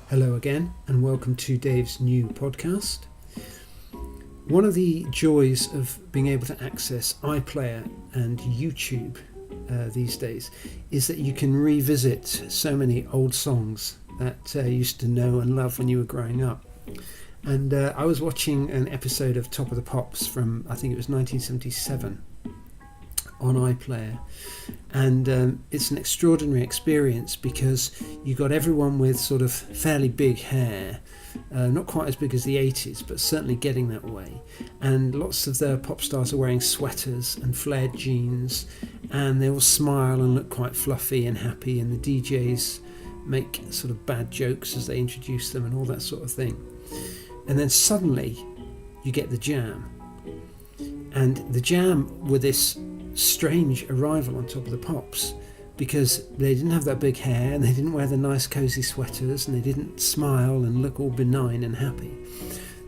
Hello again, and welcome to Dave's new podcast. One of the joys of being able to access iPlayer and YouTube these days is that you can revisit so many old songs that you used to know and love when you were growing up. And I was watching an episode of Top of the Pops from, I think it was 1977 on iPlayer, and it's an extraordinary experience because you got everyone with sort of fairly big hair, not quite as big as the 80s, but certainly getting that way, and lots of the pop stars are wearing sweaters and flared jeans, and they all smile and look quite fluffy and happy, and the DJs make sort of bad jokes as they introduce them and all that sort of thing. And then suddenly you get the Jam, and the Jam were this strange arrival on Top of the Pops because they didn't have that big hair and they didn't wear the nice cozy sweaters and they didn't smile and look all benign and happy.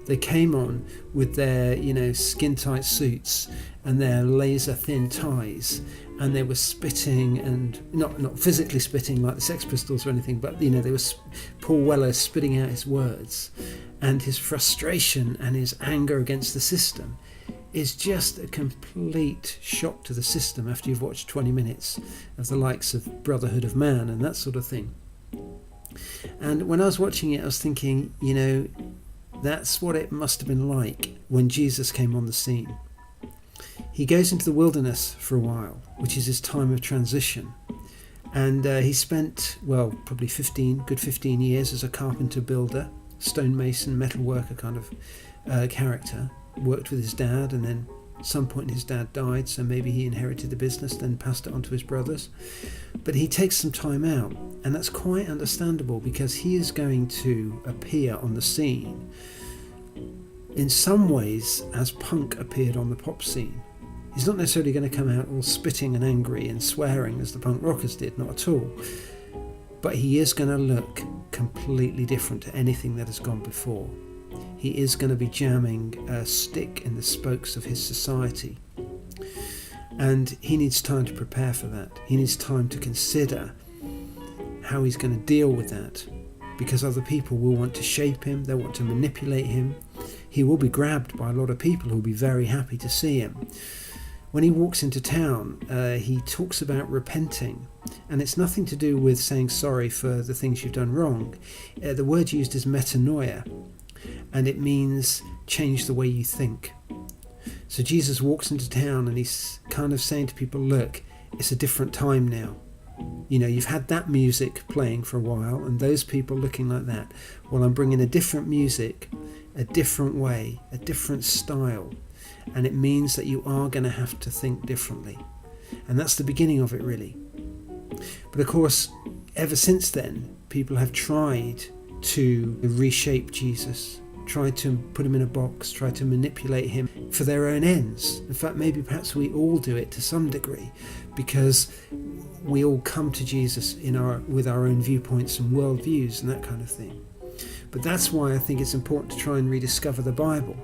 They came on with their, skin tight suits and their laser thin ties, and they were spitting, and not physically spitting like the Sex Pistols or anything, but they were Paul Weller spitting out his words, and his frustration and his anger against the system is just a complete shock to the system after you've watched 20 minutes of the likes of Brotherhood of Man and that sort of thing. And when I was watching it, I was thinking, that's what it must have been like when Jesus came on the scene. He goes into the wilderness for a while, which is his time of transition. And he spent, probably 15 years as a carpenter builder, stonemason, metalworker kind of character. Worked with his dad, and then at some point his dad died, so maybe he inherited the business, then passed it on to his brothers. But he takes some time out, and that's quite understandable because he is going to appear on the scene in some ways as punk appeared on the pop scene. He's not necessarily going to come out all spitting and angry and swearing as the punk rockers did, not at all. But he is going to look completely different to anything that has gone before. He is going to be jamming a stick in the spokes of his society. And he needs time to prepare for that. He needs time to consider how he's going to deal with that, because other people will want to shape him, they'll want to manipulate him. He will be grabbed by a lot of people who will be very happy to see him. When he walks into town, he talks about repenting, and it's nothing to do with saying sorry for the things you've done wrong. The word used is metanoia, and it means change the way you think. So Jesus walks into town and he's kind of saying to people, look, it's a different time now. You've had that music playing for a while and those people looking like that. Well, I'm bringing a different music, a different way, a different style. And it means that you are going to have to think differently. And that's the beginning of it, really. But of course, ever since then, people have tried to reshape Jesus, tried to put him in a box, tried to manipulate him for their own ends. In fact, perhaps we all do it to some degree, because we all come to Jesus with our own viewpoints and worldviews and that kind of thing. But that's why I think it's important to try and rediscover the Bible,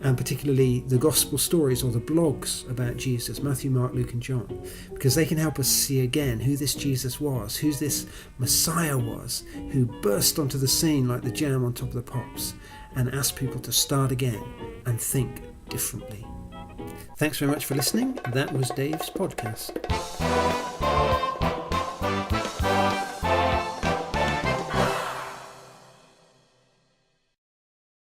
and particularly the gospel stories or the blogs about Jesus, Matthew, Mark, Luke and John, because they can help us see again who this Jesus was, who this Messiah was, who burst onto the scene like the Jam on Top of the Pops and asked people to start again and think differently. Thanks very much for listening. That was Dave's podcast.